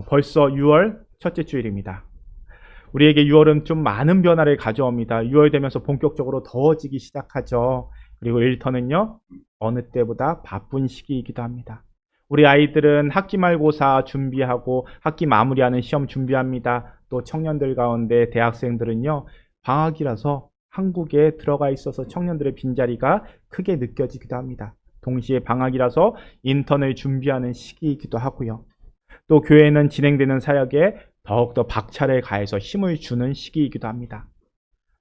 벌써 6월 첫째 주일입니다. 우리에게 6월은 좀 많은 변화를 가져옵니다. 6월 되면서 본격적으로 더워지기 시작하죠. 그리고 일터는요, 어느 때보다 바쁜 시기이기도 합니다. 우리 아이들은 학기 말고사 준비하고 학기 마무리하는 시험 준비합니다. 또 청년들 가운데 대학생들은요, 방학이라서 한국에 들어가 있어서 청년들의 빈자리가 크게 느껴지기도 합니다. 동시에 방학이라서 인턴을 준비하는 시기이기도 하고요. 또 교회는 진행되는 사역에 더욱더 박차를 가해서 힘을 주는 시기이기도 합니다.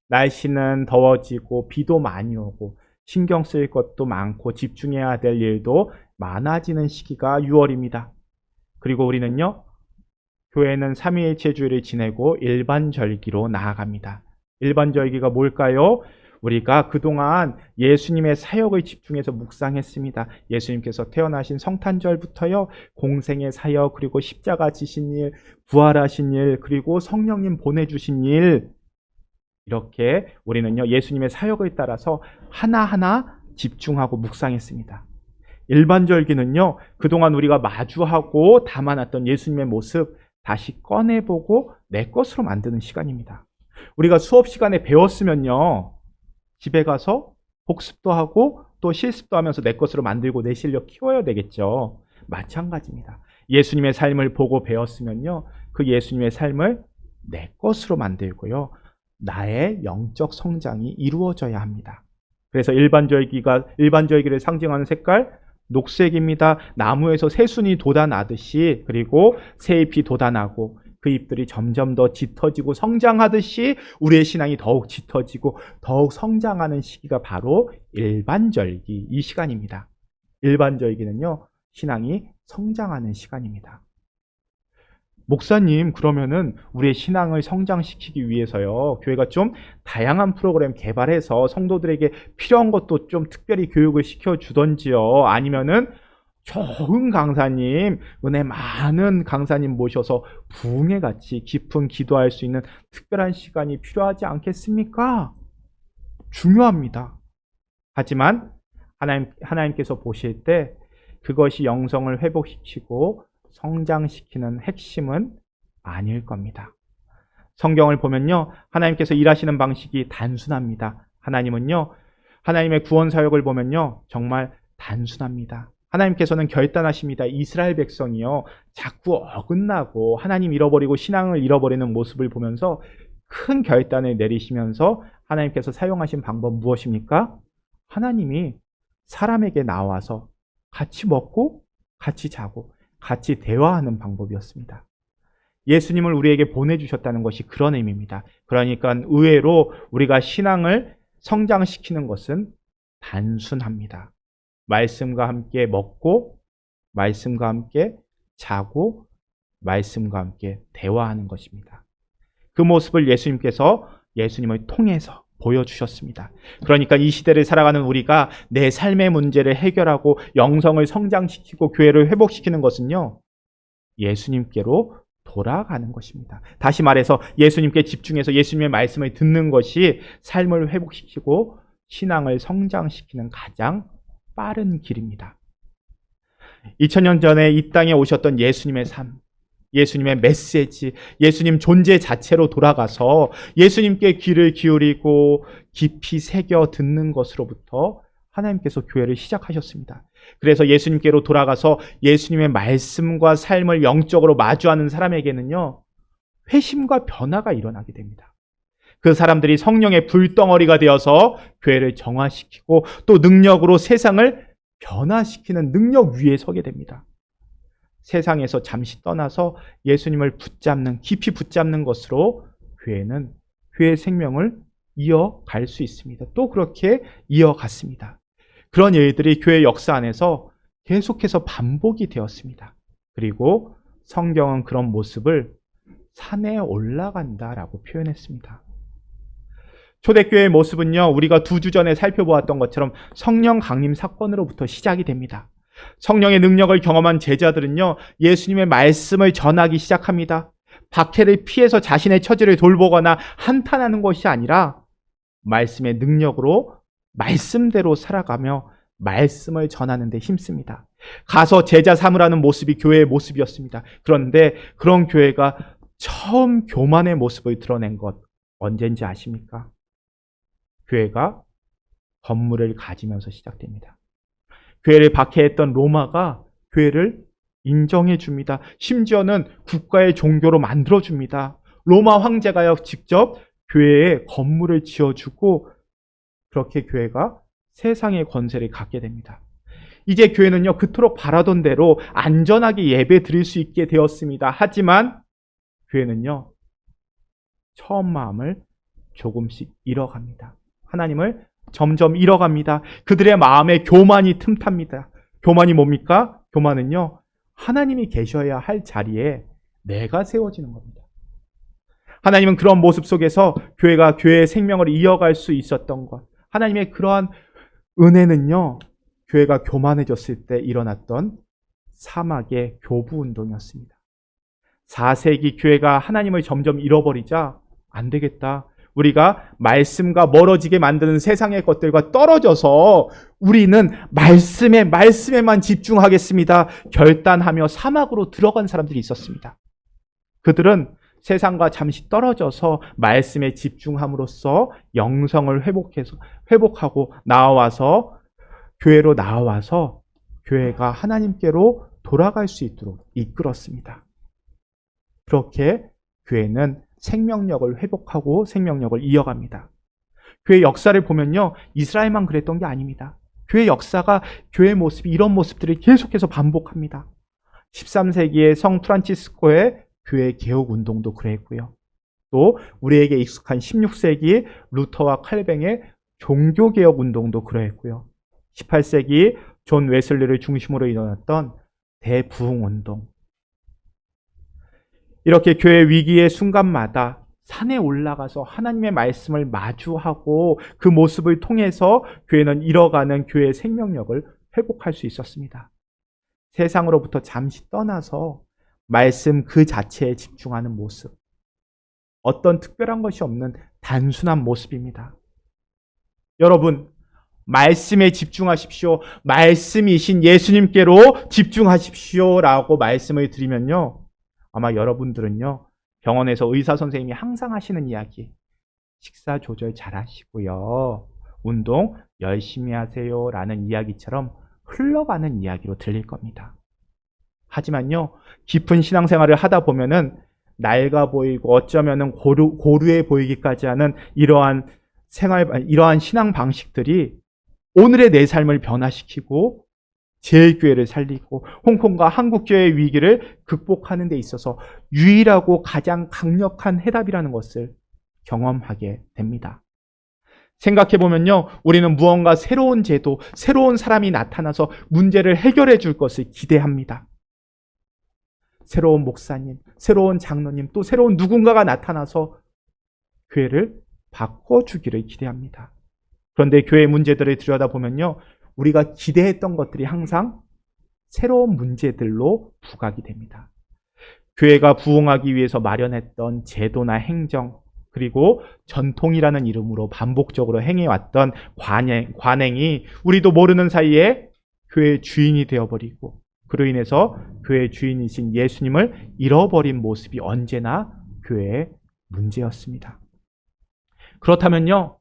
날씨는 더워지고 비도 많이 오고 신경 쓸 것도 많고 집중해야 될 일도 많아지는 시기가 6월입니다. 그리고 우리는요, 교회는 삼위일체 주일을 지내고 일반절기로 나아갑니다. 일반절기가 뭘까요? 우리가 그동안 예수님의 사역을 집중해서 묵상했습니다. 예수님께서 태어나신 성탄절부터요, 공생의 사역, 그리고 십자가 지신 일, 부활하신 일, 그리고 성령님 보내주신 일, 이렇게 우리는요, 예수님의 사역을 따라서 하나하나 집중하고 묵상했습니다. 일반절기는요, 그동안 우리가 마주하고 담아놨던 예수님의 모습 다시 꺼내보고 내 것으로 만드는 시간입니다. 우리가 수업 시간에 배웠으면요, 집에 가서 복습도 하고 또 실습도 하면서 내 것으로 만들고 내 실력 키워야 되겠죠. 마찬가지입니다. 예수님의 삶을 보고 배웠으면요, 그 예수님의 삶을 내 것으로 만들고요, 나의 영적 성장이 이루어져야 합니다. 그래서 일반절기를 상징하는 색깔 녹색입니다. 나무에서 새순이 돋아나듯이, 그리고 새잎이 돋아나고 그 잎들이 점점 더 짙어지고 성장하듯이 우리의 신앙이 더욱 짙어지고 더욱 성장하는 시기가 바로 일반절기, 이 시간입니다. 일반절기는요, 신앙이 성장하는 시간입니다. 목사님, 그러면은 우리의 신앙을 성장시키기 위해서요, 교회가 좀 다양한 프로그램 개발해서 성도들에게 필요한 것도 좀 특별히 교육을 시켜주던지요, 아니면은 좋은 강사님, 은혜 많은 강사님 모셔서 부흥회 같이 깊은 기도할 수 있는 특별한 시간이 필요하지 않겠습니까? 중요합니다. 하지만 하나님께서 보실 때 그것이 영성을 회복시키고 성장시키는 핵심은 아닐 겁니다. 성경을 보면요, 하나님께서 일하시는 방식이 단순합니다. 하나님은요, 하나님의 구원 사역을 보면요, 정말 단순합니다. 하나님께서는 결단하십니다. 이스라엘 백성이요, 자꾸 어긋나고 하나님 잃어버리고 신앙을 잃어버리는 모습을 보면서 큰 결단을 내리시면서 하나님께서 사용하신 방법 무엇입니까? 하나님이 사람에게 나와서 같이 먹고 같이 자고 같이 대화하는 방법이었습니다. 예수님을 우리에게 보내주셨다는 것이 그런 의미입니다. 그러니까 의외로 우리가 신앙을 성장시키는 것은 단순합니다. 말씀과 함께 먹고, 말씀과 함께 자고, 말씀과 함께 대화하는 것입니다. 그 모습을 예수님을 통해서 보여주셨습니다. 그러니까 이 시대를 살아가는 우리가 내 삶의 문제를 해결하고 영성을 성장시키고 교회를 회복시키는 것은요, 예수님께로 돌아가는 것입니다. 다시 말해서 예수님께 집중해서 예수님의 말씀을 듣는 것이 삶을 회복시키고 신앙을 성장시키는 가장 빠른 길입니다. 2000년 전에 이 땅에 오셨던 예수님의 삶, 예수님의 메시지, 예수님 존재 자체로 돌아가서 예수님께 귀를 기울이고 깊이 새겨 듣는 것으로부터 하나님께서 교회를 시작하셨습니다. 그래서 예수님께로 돌아가서 예수님의 말씀과 삶을 영적으로 마주하는 사람에게는요, 회심과 변화가 일어나게 됩니다. 그 사람들이 성령의 불덩어리가 되어서 교회를 정화시키고 또 능력으로 세상을 변화시키는 능력 위에 서게 됩니다. 세상에서 잠시 떠나서 예수님을 깊이 붙잡는 것으로 교회의 생명을 이어갈 수 있습니다. 또 그렇게 이어갔습니다. 그런 일들이 교회 역사 안에서 계속해서 반복이 되었습니다. 그리고 성경은 그런 모습을 산에 올라간다라고 표현했습니다. 초대교회의 모습은요, 우리가 2주 전에 살펴보았던 것처럼 성령 강림 사건으로부터 시작이 됩니다. 성령의 능력을 경험한 제자들은요, 예수님의 말씀을 전하기 시작합니다. 박해를 피해서 자신의 처지를 돌보거나 한탄하는 것이 아니라 말씀의 능력으로 말씀대로 살아가며 말씀을 전하는 데 힘씁니다. 가서 제자 삼으라는 모습이 교회의 모습이었습니다. 그런데 그런 교회가 처음 교만의 모습을 드러낸 것 언젠지 아십니까? 교회가 건물을 가지면서 시작됩니다. 교회를 박해했던 로마가 교회를 인정해 줍니다. 심지어는 국가의 종교로 만들어 줍니다. 로마 황제가요 직접 교회에 건물을 지어주고 그렇게 교회가 세상의 권세를 갖게 됩니다. 이제 교회는요 그토록 바라던 대로 안전하게 예배 드릴 수 있게 되었습니다. 하지만 교회는요 처음 마음을 조금씩 잃어갑니다. 하나님을 점점 잃어갑니다. 그들의 마음에 교만이 틈탑니다. 교만이 뭡니까? 교만은요 하나님이 계셔야 할 자리에 내가 세워지는 겁니다. 하나님은 그런 모습 속에서 교회가 교회의 생명을 이어갈 수 있었던 것, 하나님의 그러한 은혜는요 교회가 교만해졌을 때 일어났던 사막의 교부 운동이었습니다. 4세기 교회가 하나님을 점점 잃어버리자 안 되겠다. 우리가 말씀과 멀어지게 만드는 세상의 것들과 떨어져서 우리는 말씀에만 집중하겠습니다. 결단하며 사막으로 들어간 사람들이 있었습니다. 그들은 세상과 잠시 떨어져서 말씀에 집중함으로써 영성을 회복하고 교회로 나와서 교회가 하나님께로 돌아갈 수 있도록 이끌었습니다. 그렇게 교회는 생명력을 회복하고 생명력을 이어갑니다. 교회 역사를 보면요, 이스라엘만 그랬던 게 아닙니다. 교회 역사가 교회 모습이 이런 모습들을 계속해서 반복합니다. 13세기의 성 프란치스코의 교회 개혁 운동도 그랬고요. 또 우리에게 익숙한 16세기 루터와 칼뱅의 종교 개혁 운동도 그랬고요. 18세기 존 웨슬리를 중심으로 일어났던 대부흥 운동. 이렇게 교회 위기의 순간마다 산에 올라가서 하나님의 말씀을 마주하고 그 모습을 통해서 교회는 잃어가는 교회의 생명력을 회복할 수 있었습니다. 세상으로부터 잠시 떠나서 말씀 그 자체에 집중하는 모습. 어떤 특별한 것이 없는 단순한 모습입니다. 여러분, 말씀에 집중하십시오. 말씀이신 예수님께로 집중하십시오. 라고 말씀을 드리면요. 아마 여러분들은요, 병원에서 의사 선생님이 항상 하시는 이야기, 식사 조절 잘 하시고요, 운동 열심히 하세요 라는 이야기처럼 흘러가는 이야기로 들릴 겁니다. 하지만요, 깊은 신앙생활을 하다 보면은 낡아 보이고 어쩌면은 고루해 보이기까지 하는 이러한 신앙 방식들이 오늘의 내 삶을 변화시키고 제일교회를 살리고 홍콩과 한국교회의 위기를 극복하는 데 있어서 유일하고 가장 강력한 해답이라는 것을 경험하게 됩니다. 생각해보면요, 우리는 무언가 새로운 제도, 새로운 사람이 나타나서 문제를 해결해 줄 것을 기대합니다. 새로운 목사님, 새로운 장로님, 또 새로운 누군가가 나타나서 교회를 바꿔주기를 기대합니다. 그런데 교회 문제들을 들여다보면요, 우리가 기대했던 것들이 항상 새로운 문제들로 부각이 됩니다. 교회가 부흥하기 위해서 마련했던 제도나 행정, 그리고 전통이라는 이름으로 반복적으로 행해왔던 관행이 우리도 모르는 사이에 교회의 주인이 되어버리고, 그로 인해서 교회의 주인이신 예수님을 잃어버린 모습이 언제나 교회의 문제였습니다. 그렇다면요,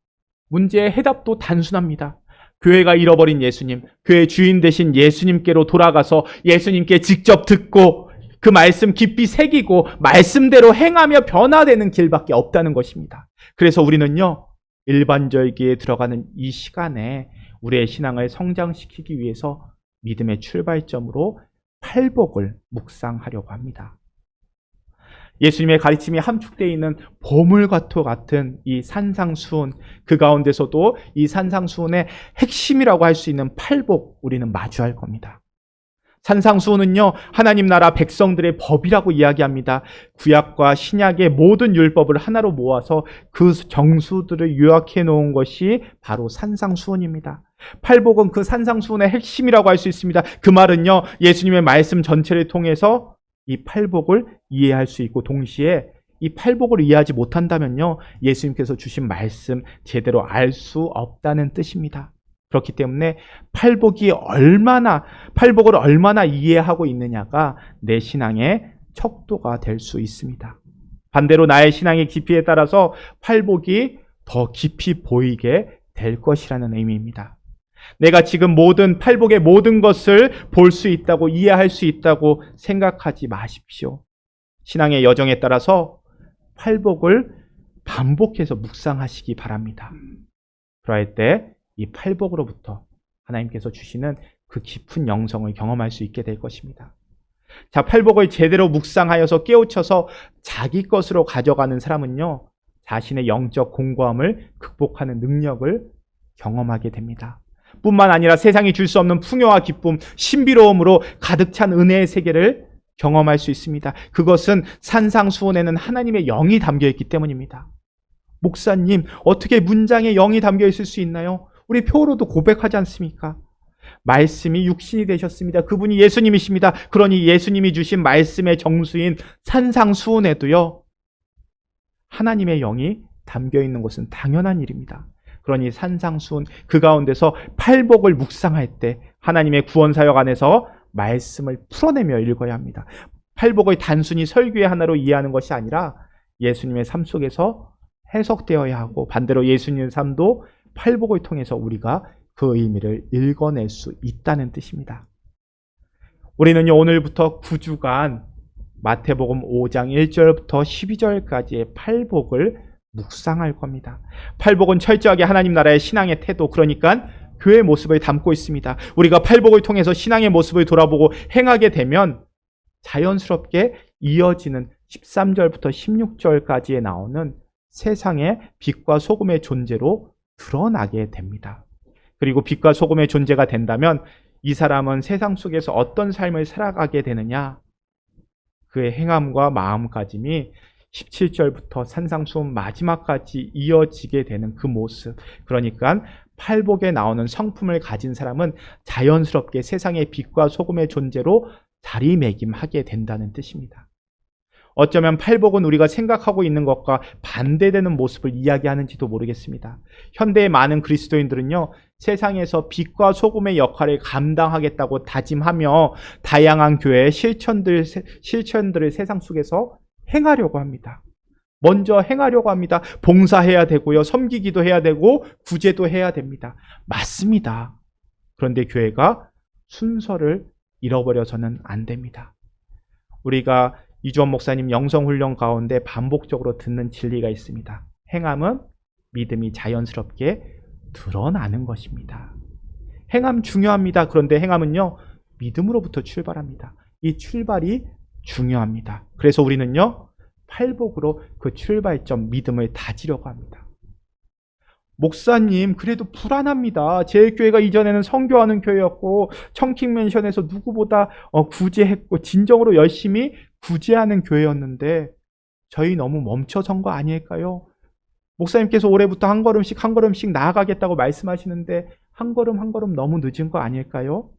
문제의 해답도 단순합니다. 교회가 잃어버린 예수님, 교회의 주인 되신 예수님께로 돌아가서 예수님께 직접 듣고 그 말씀 깊이 새기고 말씀대로 행하며 변화되는 길밖에 없다는 것입니다. 그래서 우리는요, 일반절기에 들어가는 이 시간에 우리의 신앙을 성장시키기 위해서 믿음의 출발점으로 팔복을 묵상하려고 합니다. 예수님의 가르침이 함축되어 있는 보물과도 같은 이 산상수훈, 그 가운데서도 이 산상수훈의 핵심이라고 할 수 있는 팔복, 우리는 마주할 겁니다. 산상수훈은요, 하나님 나라 백성들의 법이라고 이야기합니다. 구약과 신약의 모든 율법을 하나로 모아서 그 정수들을 요약해 놓은 것이 바로 산상수훈입니다. 팔복은 그 산상수훈의 핵심이라고 할 수 있습니다. 그 말은요, 예수님의 말씀 전체를 통해서 이 팔복을 이해할 수 있고, 동시에 이 팔복을 이해하지 못한다면요, 예수님께서 주신 말씀 제대로 알 수 없다는 뜻입니다. 그렇기 때문에 팔복을 얼마나 이해하고 있느냐가 내 신앙의 척도가 될 수 있습니다. 반대로 나의 신앙의 깊이에 따라서 팔복이 더 깊이 보이게 될 것이라는 의미입니다. 내가 지금 팔복의 모든 것을 볼 수 있다고, 이해할 수 있다고 생각하지 마십시오. 신앙의 여정에 따라서 팔복을 반복해서 묵상하시기 바랍니다. 그럴 때 이 팔복으로부터 하나님께서 주시는 그 깊은 영성을 경험할 수 있게 될 것입니다. 자, 팔복을 제대로 묵상하여서 깨우쳐서 자기 것으로 가져가는 사람은요, 자신의 영적 공고함을 극복하는 능력을 경험하게 됩니다. 뿐만 아니라 세상이 줄 수 없는 풍요와 기쁨, 신비로움으로 가득 찬 은혜의 세계를 경험할 수 있습니다. 그것은 산상수훈에는 하나님의 영이 담겨 있기 때문입니다. 목사님, 어떻게 문장에 영이 담겨 있을 수 있나요? 우리 표로도 고백하지 않습니까? 말씀이 육신이 되셨습니다. 그분이 예수님이십니다. 그러니 예수님이 주신 말씀의 정수인 산상수훈에도요, 하나님의 영이 담겨 있는 것은 당연한 일입니다. 그러니 산상수훈 그 가운데서 팔복을 묵상할 때 하나님의 구원사역 안에서 말씀을 풀어내며 읽어야 합니다. 팔복을 단순히 설교의 하나로 이해하는 것이 아니라 예수님의 삶 속에서 해석되어야 하고, 반대로 예수님의 삶도 팔복을 통해서 우리가 그 의미를 읽어낼 수 있다는 뜻입니다. 우리는요, 오늘부터 9주간 마태복음 5장 1절부터 12절까지의 팔복을 묵상할 겁니다. 팔복은 철저하게 하나님 나라의 신앙의 태도, 그러니까 교회의 모습을 담고 있습니다. 우리가 팔복을 통해서 신앙의 모습을 돌아보고 행하게 되면 자연스럽게 이어지는 13절부터 16절까지에 나오는 세상의 빛과 소금의 존재로 드러나게 됩니다. 그리고 빛과 소금의 존재가 된다면 이 사람은 세상 속에서 어떤 삶을 살아가게 되느냐, 그의 행함과 마음가짐이 17절부터 산상수훈 마지막까지 이어지게 되는 그 모습, 그러니까 팔복에 나오는 성품을 가진 사람은 자연스럽게 세상의 빛과 소금의 존재로 자리매김하게 된다는 뜻입니다. 어쩌면 팔복은 우리가 생각하고 있는 것과 반대되는 모습을 이야기하는지도 모르겠습니다. 현대의 많은 그리스도인들은요, 세상에서 빛과 소금의 역할을 감당하겠다고 다짐하며 다양한 교회의 실천들을 세상 속에서 행하려고 합니다. 먼저 행하려고 합니다. 봉사해야 되고요, 섬기기도 해야 되고, 구제도 해야 됩니다. 맞습니다. 그런데 교회가 순서를 잃어버려서는 안 됩니다. 우리가 이주원 목사님 영성훈련 가운데 반복적으로 듣는 진리가 있습니다. 행함은 믿음이 자연스럽게 드러나는 것입니다. 행함 중요합니다. 그런데 행함은요, 믿음으로부터 출발합니다. 이 출발이 중요합니다. 그래서 우리는요, 팔복으로 그 출발점 믿음을 다지려고 합니다. 목사님, 그래도 불안합니다. 제 교회가 이전에는 선교하는 교회였고 청킹맨션에서 누구보다 구제했고 진정으로 열심히 구제하는 교회였는데 저희 너무 멈춰선 거 아닐까요? 목사님께서 올해부터 한 걸음씩 나아가겠다고 말씀하시는데 한 걸음 한 걸음 너무 늦은 거 아닐까요?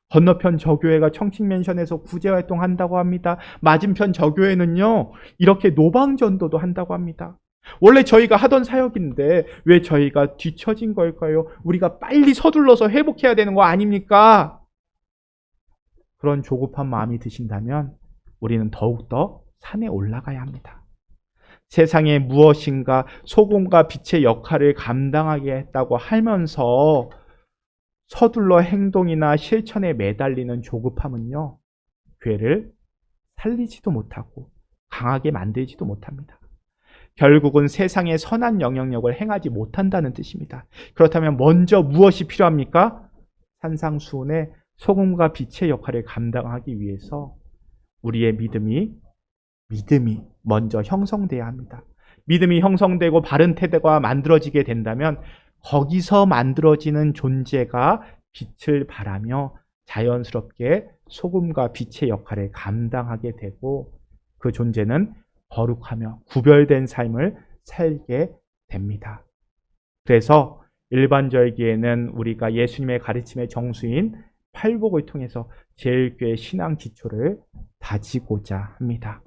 건너편 저 교회가 청킹맨션에서 구제활동 한다고 합니다. 맞은편 저 교회는요, 이렇게 노방전도도 한다고 합니다. 원래 저희가 하던 사역인데 왜 저희가 뒤처진 걸까요? 우리가 빨리 서둘러서 회복해야 되는 거 아닙니까? 그런 조급한 마음이 드신다면 우리는 더욱더 산에 올라가야 합니다. 세상에 무엇인가 소금과 빛의 역할을 감당하겠다고 하면서 서둘러 행동이나 실천에 매달리는 조급함은요, 교회를 살리지도 못하고 강하게 만들지도 못합니다. 결국은 세상의 선한 영향력을 행하지 못한다는 뜻입니다. 그렇다면 먼저 무엇이 필요합니까? 산상수훈의 소금과 빛의 역할을 감당하기 위해서 우리의 믿음이 먼저 형성돼야 합니다. 믿음이 형성되고 바른 태도가 만들어지게 된다면 거기서 만들어지는 존재가 빛을 발하며 자연스럽게 소금과 빛의 역할을 감당하게 되고 그 존재는 거룩하며 구별된 삶을 살게 됩니다. 그래서 일반절기에는 우리가 예수님의 가르침의 정수인 팔복을 통해서 제일교회 신앙 기초를 다지고자 합니다.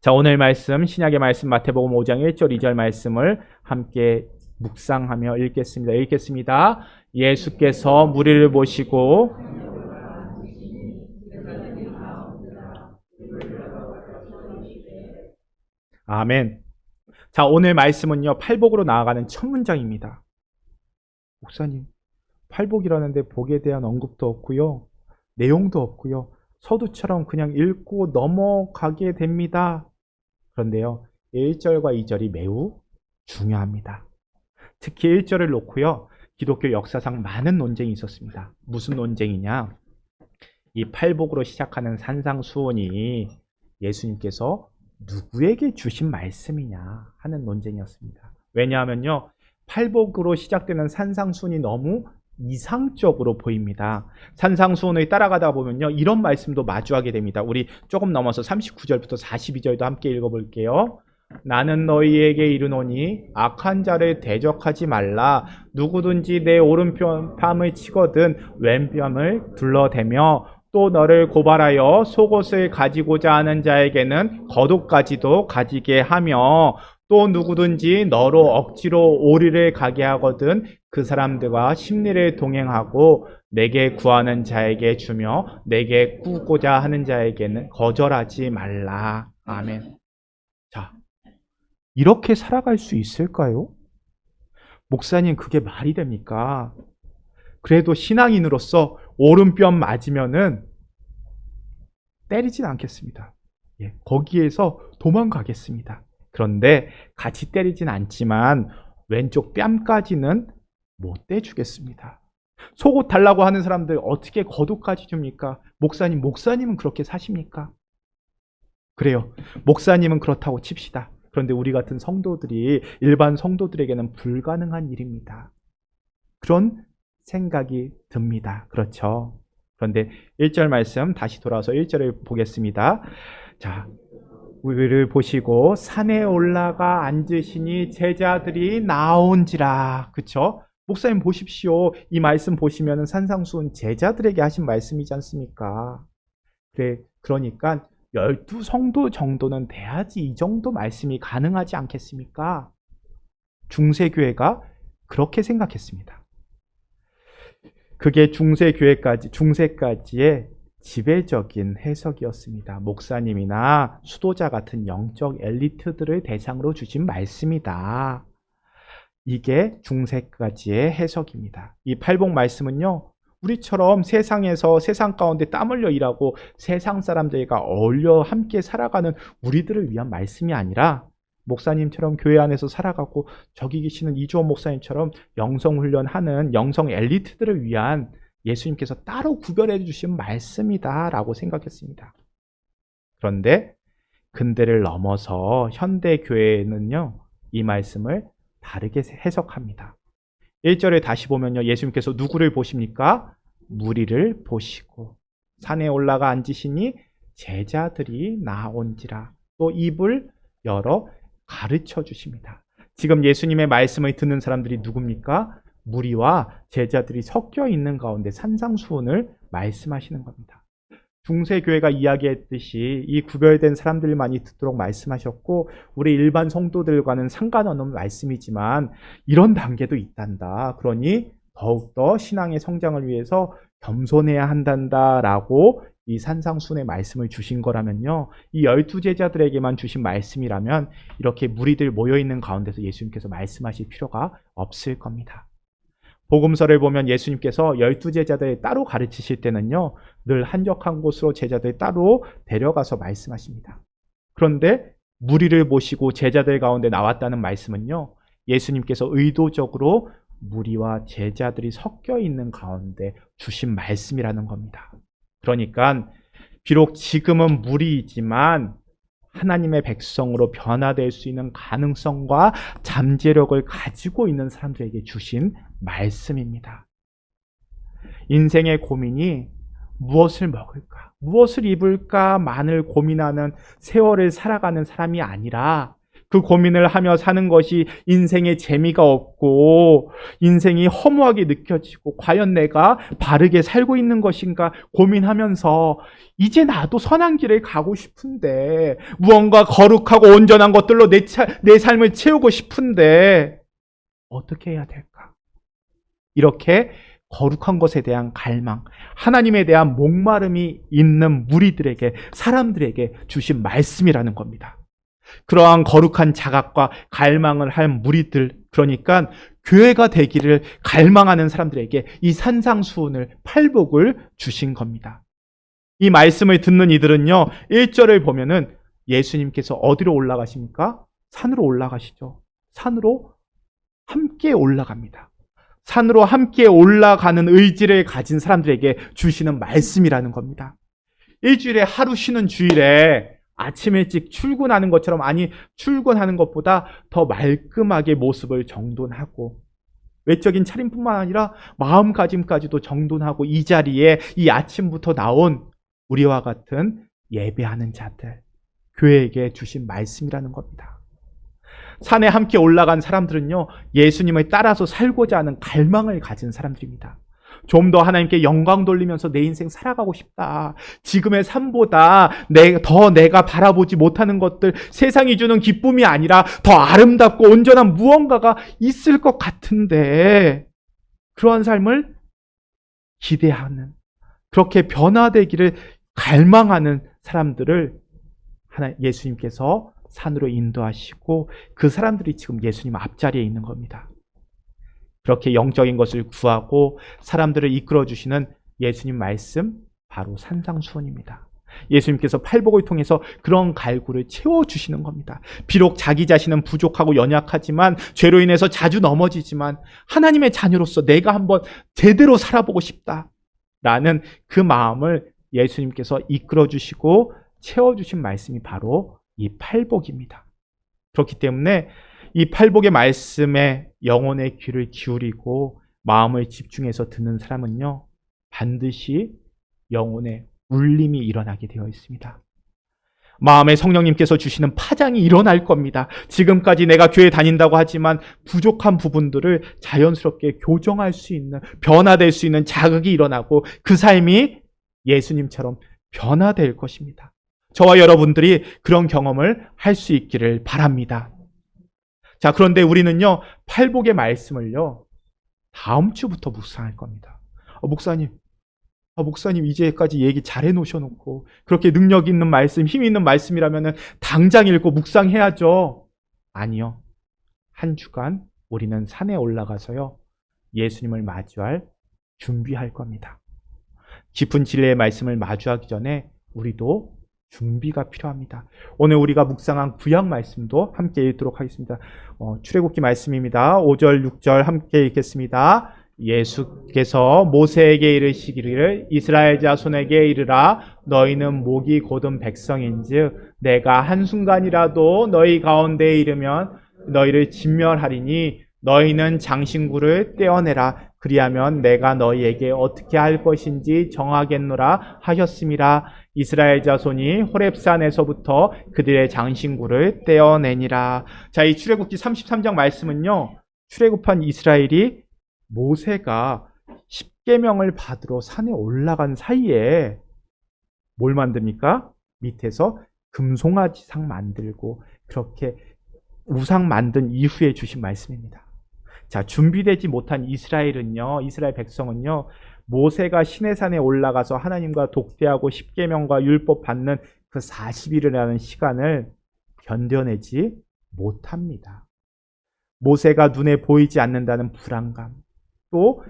자, 오늘 말씀, 신약의 말씀 마태복음 5장 1절 2절 말씀을 함께 묵상하며 읽겠습니다. 예수께서 무리를 보시고 아멘. 자, 오늘 말씀은요, 팔복으로 나아가는 첫 문장입니다. 목사님, 팔복이라는데 복에 대한 언급도 없고요, 내용도 없고요, 서두처럼 그냥 읽고 넘어가게 됩니다. 그런데요, 1절과 2절이 매우 중요합니다. 특히 1절을 놓고요, 기독교 역사상 많은 논쟁이 있었습니다. 무슨 논쟁이냐? 이 팔복으로 시작하는 산상수훈이 예수님께서 누구에게 주신 말씀이냐 하는 논쟁이었습니다. 왜냐하면요, 팔복으로 시작되는 산상수훈이 너무 이상적으로 보입니다. 산상수훈을 따라가다 보면요, 이런 말씀도 마주하게 됩니다. 우리 조금 넘어서 39절부터 42절도 함께 읽어볼게요. 나는 너희에게 이르노니 악한 자를 대적하지 말라. 누구든지 내 오른뺨을 치거든 왼뺨을 둘러대며 또 너를 고발하여 속옷을 가지고자 하는 자에게는 겉옷까지도 가지게 하며 또 누구든지 너로 억지로 오리를 가게 하거든 그 사람들과 심리를 동행하고 내게 구하는 자에게 주며 내게 꾸고자 하는 자에게는 거절하지 말라. 아멘. 자, 이렇게 살아갈 수 있을까요? 목사님, 그게 말이 됩니까? 그래도 신앙인으로서 오른뺨 맞으면은 때리진 않겠습니다. 거기에서 도망가겠습니다. 그런데 같이 때리진 않지만 왼쪽 뺨까지는 못 떼주겠습니다. 속옷 달라고 하는 사람들 어떻게 겉옷까지 줍니까? 목사님은 그렇게 사십니까? 그래요. 목사님은 그렇다고 칩시다. 그런데 우리 같은 성도들이, 일반 성도들에게는 불가능한 일입니다. 그런 생각이 듭니다. 그렇죠? 그런데 1절 말씀 다시 돌아와서 1절을 보겠습니다. 자, 우리를 보시고 산에 올라가 앉으시니 제자들이 나온지라. 그쵸? 목사님 보십시오. 이 말씀 보시면 산상수훈 제자들에게 하신 말씀이지 않습니까? 그래, 그러니까 12성도 정도는 돼야지 이 정도 말씀이 가능하지 않겠습니까? 중세교회가 그렇게 생각했습니다. 그게 중세까지의 지배적인 해석이었습니다. 목사님이나 수도자 같은 영적 엘리트들을 대상으로 주신 말씀이다. 이게 중세까지의 해석입니다. 이 팔복 말씀은요, 우리처럼 세상에서 세상 가운데 땀 흘려 일하고 세상 사람들과 어울려 함께 살아가는 우리들을 위한 말씀이 아니라 목사님처럼 교회 안에서 살아가고 저기 계시는 이주원 목사님처럼 영성훈련하는 영성 엘리트들을 위한 예수님께서 따로 구별해 주신 말씀이다라고 생각했습니다. 그런데 근대를 넘어서 현대 교회는요, 이 말씀을 다르게 해석합니다. 1절에 다시 보면요, 예수님께서 누구를 보십니까? 무리를 보시고 산에 올라가 앉으시니 제자들이 나온지라. 또 입을 열어 가르쳐 주십니다. 지금 예수님의 말씀을 듣는 사람들이 누굽니까? 무리와 제자들이 섞여 있는 가운데 산상수훈을 말씀하시는 겁니다. 중세교회가 이야기했듯이 이 구별된 사람들만이 듣도록 말씀하셨고 우리 일반 성도들과는 상관없는 말씀이지만 이런 단계도 있단다. 그러니 더욱더 신앙의 성장을 위해서 겸손해야 한단다라고 이 산상수훈의 말씀을 주신 거라면요, 이 12제자들에게만 주신 말씀이라면 이렇게 무리들 모여있는 가운데서 예수님께서 말씀하실 필요가 없을 겁니다. 복음서를 보면 예수님께서 12제자들 따로 가르치실 때는요, 늘 한적한 곳으로 제자들 따로 데려가서 말씀하십니다. 그런데 무리를 모시고 제자들 가운데 나왔다는 말씀은요, 예수님께서 의도적으로 무리와 제자들이 섞여 있는 가운데 주신 말씀이라는 겁니다. 그러니까 비록 지금은 무리이지만 하나님의 백성으로 변화될 수 있는 가능성과 잠재력을 가지고 있는 사람들에게 주신 말씀입니다. 인생의 고민이 무엇을 먹을까, 무엇을 입을까만을 고민하는 세월을 살아가는 사람이 아니라 그 고민을 하며 사는 것이 인생의 재미가 없고 인생이 허무하게 느껴지고 과연 내가 바르게 살고 있는 것인가 고민하면서 이제 나도 선한 길을 가고 싶은데 무언가 거룩하고 온전한 것들로 내 삶을 채우고 싶은데 어떻게 해야 될까? 이렇게 거룩한 것에 대한 갈망, 하나님에 대한 목마름이 있는 무리들에게, 사람들에게 주신 말씀이라는 겁니다. 그러한 거룩한 자각과 갈망을 할 무리들, 그러니까 교회가 되기를 갈망하는 사람들에게 이 산상수훈을, 팔복을 주신 겁니다. 이 말씀을 듣는 이들은요, 1절을 보면은 예수님께서 어디로 올라가십니까? 산으로 올라가시죠. 산으로 함께 올라갑니다. 산으로 함께 올라가는 의지를 가진 사람들에게 주시는 말씀이라는 겁니다. 일주일에 하루 쉬는 주일에 아침 일찍 출근하는 것처럼, 아니 출근하는 것보다 더 말끔하게 모습을 정돈하고 외적인 차림뿐만 아니라 마음가짐까지도 정돈하고 이 자리에 이 아침부터 나온 우리와 같은 예배하는 자들, 교회에게 주신 말씀이라는 겁니다. 산에 함께 올라간 사람들은요, 예수님을 따라서 살고자 하는 갈망을 가진 사람들입니다. 좀 더 하나님께 영광 돌리면서 내 인생 살아가고 싶다. 지금의 삶보다 더 내가 바라보지 못하는 것들, 세상이 주는 기쁨이 아니라 더 아름답고 온전한 무언가가 있을 것 같은데, 그러한 삶을 기대하는, 그렇게 변화되기를 갈망하는 사람들을 예수님께서 산으로 인도하시고 그 사람들이 지금 예수님 앞자리에 있는 겁니다. 그렇게 영적인 것을 구하고 사람들을 이끌어주시는 예수님 말씀, 바로 산상수훈입니다. 예수님께서 팔복을 통해서 그런 갈구를 채워주시는 겁니다. 비록 자기 자신은 부족하고 연약하지만, 죄로 인해서 자주 넘어지지만, 하나님의 자녀로서 내가 한번 제대로 살아보고 싶다라는 그 마음을 예수님께서 이끌어주시고 채워주신 말씀이 바로 이 팔복입니다. 그렇기 때문에 이 팔복의 말씀에 영혼의 귀를 기울이고 마음을 집중해서 듣는 사람은요, 반드시 영혼의 울림이 일어나게 되어 있습니다. 마음에 성령님께서 주시는 파장이 일어날 겁니다. 지금까지 내가 교회 다닌다고 하지만 부족한 부분들을 자연스럽게 교정할 수 있는, 변화될 수 있는 자극이 일어나고 그 삶이 예수님처럼 변화될 것입니다. 저와 여러분들이 그런 경험을 할 수 있기를 바랍니다. 자, 그런데 우리는요, 팔복의 말씀을요, 다음 주부터 묵상할 겁니다. 목사님 이제까지 얘기 잘 해놓으셔놓고 그렇게 능력 있는 말씀, 힘 있는 말씀이라면 당장 읽고 묵상해야죠. 아니요. 한 주간 우리는 산에 올라가서요, 예수님을 마주할 준비할 겁니다. 깊은 진리의 말씀을 마주하기 전에 우리도 준비가 필요합니다. 오늘 우리가 묵상한 구약 말씀도 함께 읽도록 하겠습니다. 출애굽기 말씀입니다. 5절, 6절 함께 읽겠습니다. 예수께서 모세에게 이르시기를 이스라엘 자손에게 이르라 너희는 목이 곧은 백성인즉 내가 한순간이라도 너희 가운데에 이르면 너희를 진멸하리니 너희는 장신구를 떼어내라 그리하면 내가 너희에게 어떻게 할 것인지 정하겠노라 하셨음이라. 이스라엘 자손이 호렙산에서부터 그들의 장신구를 떼어내니라. 자, 이 출애굽기 33장 말씀은요, 출애굽한 이스라엘이 모세가 십계명을 받으러 산에 올라간 사이에 뭘 만듭니까? 밑에서 금송아지상 만들고 그렇게 우상 만든 이후에 주신 말씀입니다. 자, 준비되지 못한 이스라엘 백성은요, 모세가 시내산에 올라가서 하나님과 독대하고 십계명과 율법 받는 그 40일이라는 시간을 견뎌내지 못합니다. 모세가 눈에 보이지 않는다는 불안감, 또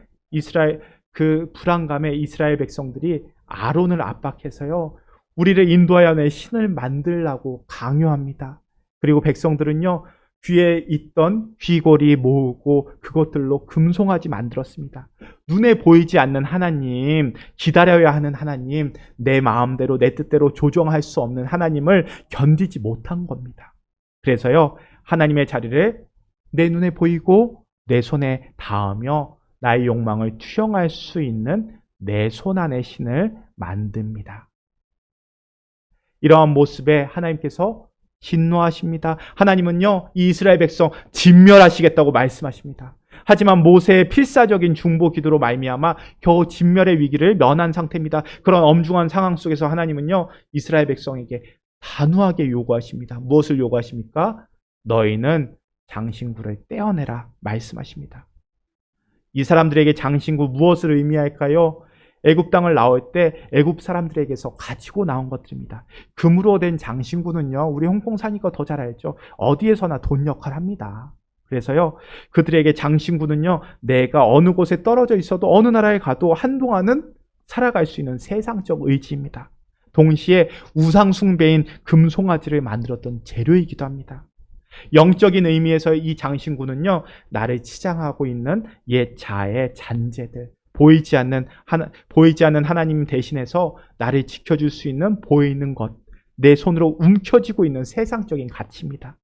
그 불안감에 이스라엘 백성들이 아론을 압박해서요, 우리를 인도하여 내 신을 만들라고 강요합니다. 그리고 백성들은요, 귀에 있던 귀고리 모으고 그것들로 금송아지 만들었습니다. 눈에 보이지 않는 하나님, 기다려야 하는 하나님, 내 마음대로 내 뜻대로 조정할 수 없는 하나님을 견디지 못한 겁니다. 그래서요, 하나님의 자리를 내 눈에 보이고 내 손에 닿으며 나의 욕망을 투영할 수 있는 내 손 안의 신을 만듭니다. 이러한 모습에 하나님께서 진노하십니다. 하나님은요, 이 이스라엘 백성 진멸하시겠다고 말씀하십니다. 하지만 모세의 필사적인 중보 기도로 말미암아 겨우 진멸의 위기를 면한 상태입니다. 그런 엄중한 상황 속에서 하나님은요, 이스라엘 백성에게 단호하게 요구하십니다. 무엇을 요구하십니까? 너희는 장신구를 떼어내라 말씀하십니다. 이 사람들에게 장신구 무엇을 의미할까요? 애굽 땅을 나올 때 애굽 사람들에게서 가지고 나온 것들입니다. 금으로 된 장신구는요, 우리 홍콩 사니까 더 잘 알죠. 어디에서나 돈 역할을 합니다. 그래서요, 그들에게 장신구는요, 내가 어느 곳에 떨어져 있어도 어느 나라에 가도 한동안은 살아갈 수 있는 세상적 의지입니다. 동시에 우상 숭배인 금송아지를 만들었던 재료이기도 합니다. 영적인 의미에서 이 장신구는요, 나를 치장하고 있는 옛 자아의 잔재들, 보이지 않는 하나님 대신해서 나를 지켜줄 수 있는 보이는 것, 내 손으로 움켜쥐고 있는 세상적인 가치입니다.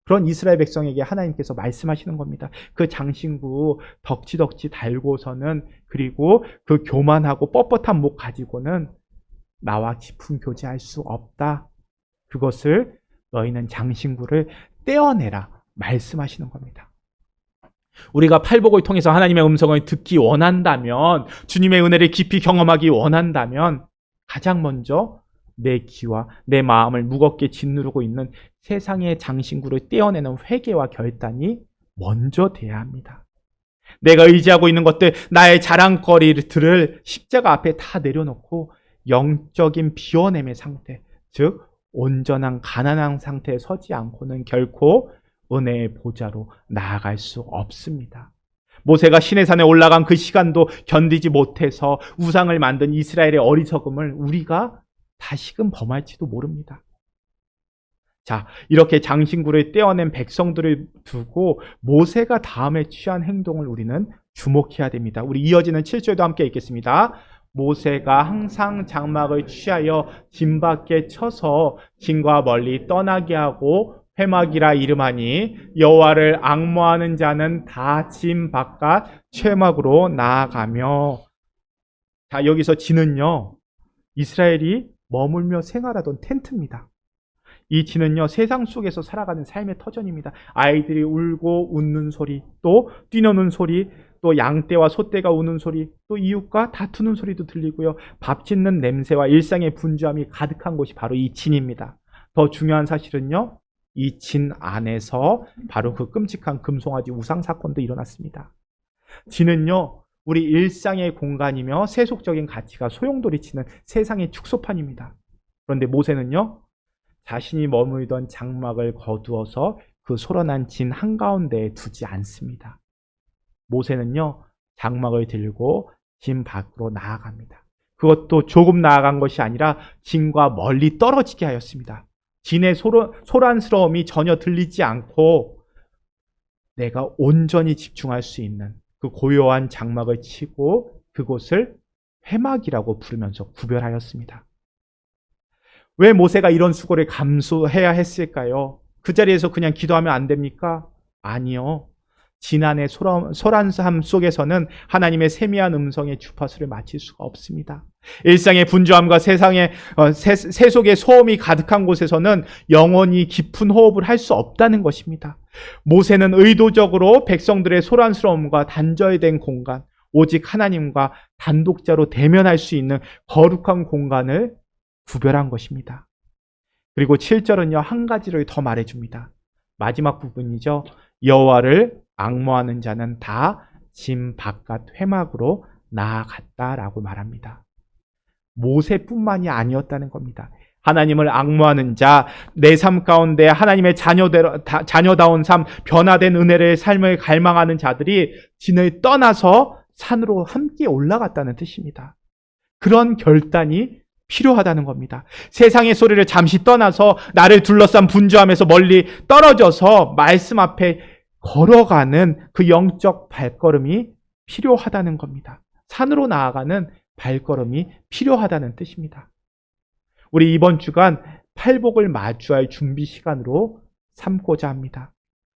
그런 이스라엘 백성에게 하나님께서 말씀하시는 겁니다. 그 장신구 덕지덕지 달고서는, 그리고 그 교만하고 뻣뻣한 목 가지고는 나와 깊은 교제할 수 없다. 그것을 너희는 장신구를 떼어내라 말씀하시는 겁니다. 우리가 팔복을 통해서 하나님의 음성을 듣기 원한다면, 주님의 은혜를 깊이 경험하기 원한다면, 가장 먼저 내 귀와 내 마음을 무겁게 짓누르고 있는 세상의 장신구를 떼어내는 회개와 결단이 먼저 돼야 합니다. 내가 의지하고 있는 것들, 나의 자랑거리들을 십자가 앞에 다 내려놓고 영적인 비워냄의 상태, 즉 온전한 가난한 상태에 서지 않고는 결코 은혜의 보좌로 나아갈 수 없습니다. 모세가 시내산에 올라간 그 시간도 견디지 못해서 우상을 만든 이스라엘의 어리석음을 우리가 다시금 범할지도 모릅니다. 자, 이렇게 장신구를 떼어낸 백성들을 두고 모세가 다음에 취한 행동을 우리는 주목해야 됩니다. 우리 이어지는 7절도 함께 읽겠습니다. 모세가 항상 장막을 취하여 진 밖에 쳐서 진과 멀리 떠나게 하고 회막이라 이름하니, 여호와를 앙모하는 자는 다 진 바깥 회막으로 나아가며. 자, 여기서 진은요, 이스라엘이 머물며 생활하던 텐트입니다. 이 진은요, 세상 속에서 살아가는 삶의 터전입니다. 아이들이 울고 웃는 소리, 또 뛰노는 소리, 또 양떼와 소떼가 우는 소리, 또 이웃과 다투는 소리도 들리고요. 밥 짓는 냄새와 일상의 분주함이 가득한 곳이 바로 이 진입니다. 더 중요한 사실은요, 이 진 안에서 바로 그 끔찍한 금송아지 우상 사건도 일어났습니다. 진은요, 우리 일상의 공간이며 세속적인 가치가 소용돌이치는 세상의 축소판입니다. 그런데 모세는요, 자신이 머물던 장막을 거두어서 그 소란한 진 한가운데에 두지 않습니다. 모세는요, 장막을 들고 진 밖으로 나아갑니다. 그것도 조금 나아간 것이 아니라 진과 멀리 떨어지게 하였습니다. 진의 소란스러움이 전혀 들리지 않고 내가 온전히 집중할 수 있는 그 고요한 장막을 치고 그곳을 회막이라고 부르면서 구별하였습니다. 왜 모세가 이런 수고를 감수해야 했을까요? 그 자리에서 그냥 기도하면 안 됩니까? 아니요. 지난해 소란함 속에서는 하나님의 세미한 음성의 주파수를 맞출 수가 없습니다. 일상의 분주함과 세속의 소음이 가득한 곳에서는 영원히 깊은 호흡을 할 수 없다는 것입니다. 모세는 의도적으로 백성들의 소란스러움과 단절된 공간, 오직 하나님과 단독자로 대면할 수 있는 거룩한 공간을 구별한 것입니다. 그리고 7절은요, 한 가지를 더 말해줍니다. 마지막 부분이죠. 여호와를 앙모하는 자는 다 진 바깥 회막으로 나아갔다라고 말합니다. 모세뿐만이 아니었다는 겁니다. 하나님을 앙모하는 자, 내 삶 가운데 하나님의 자녀다운 삶, 변화된 은혜의 삶을 갈망하는 자들이 진을 떠나서 산으로 함께 올라갔다는 뜻입니다. 그런 결단이 필요하다는 겁니다. 세상의 소리를 잠시 떠나서 나를 둘러싼 분주함에서 멀리 떨어져서 말씀 앞에 걸어가는 그 영적 발걸음이 필요하다는 겁니다. 산으로 나아가는 발걸음이 필요하다는 뜻입니다. 우리 이번 주간 팔복을 마주할 준비 시간으로 삼고자 합니다.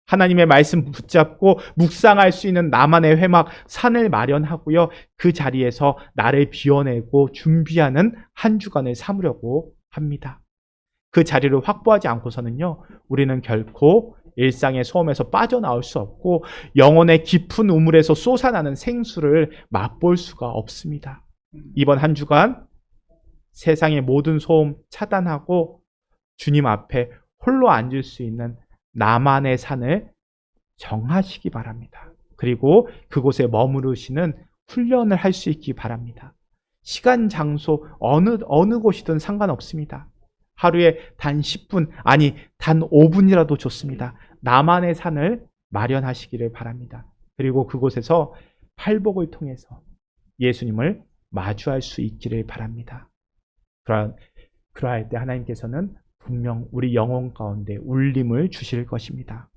하나님의 말씀 붙잡고 묵상할 수 있는 나만의 회막, 산을 마련하고요. 그 자리에서 나를 비워내고 준비하는 한 주간을 삼으려고 합니다. 그 자리를 확보하지 않고서는요, 우리는 결코 일상의 소음에서 빠져나올 수 없고 영혼의 깊은 우물에서 솟아나는 생수를 맛볼 수가 없습니다. 이번 한 주간 세상의 모든 소음 차단하고 주님 앞에 홀로 앉을 수 있는 나만의 산을 정하시기 바랍니다. 그리고 그곳에 머무르시는 훈련을 할 수 있기 바랍니다. 시간, 장소, 어느 곳이든 상관없습니다. 하루에 단 10분, 아니, 단 5분이라도 좋습니다. 나만의 산을 마련하시기를 바랍니다. 그리고 그곳에서 팔복을 통해서 예수님을 마주할 수 있기를 바랍니다. 그러할 때 하나님께서는 분명 우리 영혼 가운데 울림을 주실 것입니다.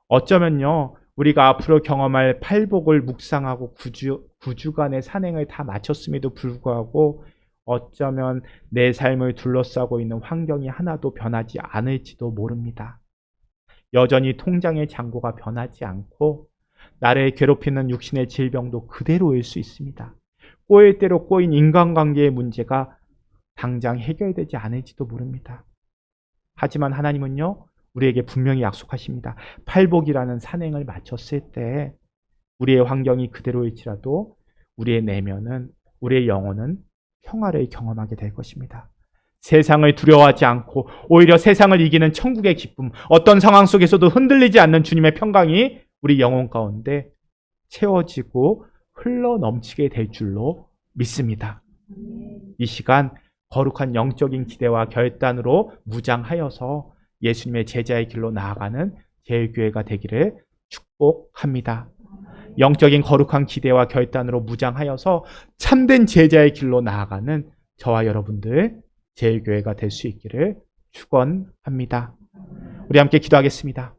어쩌면요, 우리가 앞으로 경험할 팔복을 묵상하고 9주간의 산행을 다 마쳤음에도 불구하고 어쩌면 내 삶을 둘러싸고 있는 환경이 하나도 변하지 않을지도 모릅니다. 여전히 통장의 잔고가 변하지 않고 나를 괴롭히는 육신의 질병도 그대로일 수 있습니다. 꼬일 대로 꼬인 인간관계의 문제가 당장 해결되지 않을지도 모릅니다. 하지만 하나님은요, 우리에게 분명히 약속하십니다. 팔복이라는 산행을 마쳤을 때 우리의 환경이 그대로일지라도 우리의 내면은, 우리의 영혼은 평화를 경험하게 될 것입니다. 세상을 두려워하지 않고 오히려 세상을 이기는 천국의 기쁨, 어떤 상황 속에서도 흔들리지 않는 주님의 평강이 우리 영혼 가운데 채워지고 흘러넘치게 될 줄로 믿습니다. 이 시간 거룩한 영적인 기대와 결단으로 무장하여서 예수님의 제자의 길로 나아가는 제일교회가 되기를 축복합니다. 영적인 거룩한 기대와 결단으로 무장하여서 참된 제자의 길로 나아가는 저와 여러분들 제일교회가 될 수 있기를 축원합니다. 우리 함께 기도하겠습니다.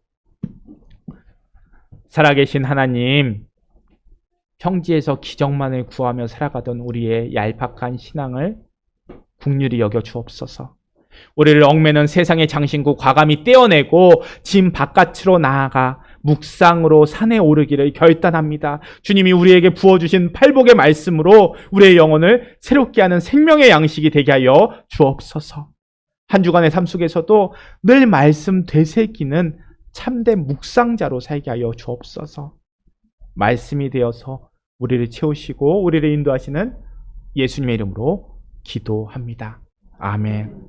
살아계신 하나님, 평지에서 기적만을 구하며 살아가던 우리의 얄팍한 신앙을 긍휼히 여겨 주옵소서. 우리를 얽매는 세상의 장신구 과감히 떼어내고 짐 바깥으로 나아가 묵상으로 산에 오르기를 결단합니다. 주님이 우리에게 부어주신 팔복의 말씀으로 우리의 영혼을 새롭게 하는 생명의 양식이 되게 하여 주옵소서. 한 주간의 삶 속에서도 늘 말씀 되새기는 참된 묵상자로 살게 하여 주옵소서. 말씀이 되어서 우리를 채우시고 우리를 인도하시는 예수님의 이름으로 기도합니다. 아멘.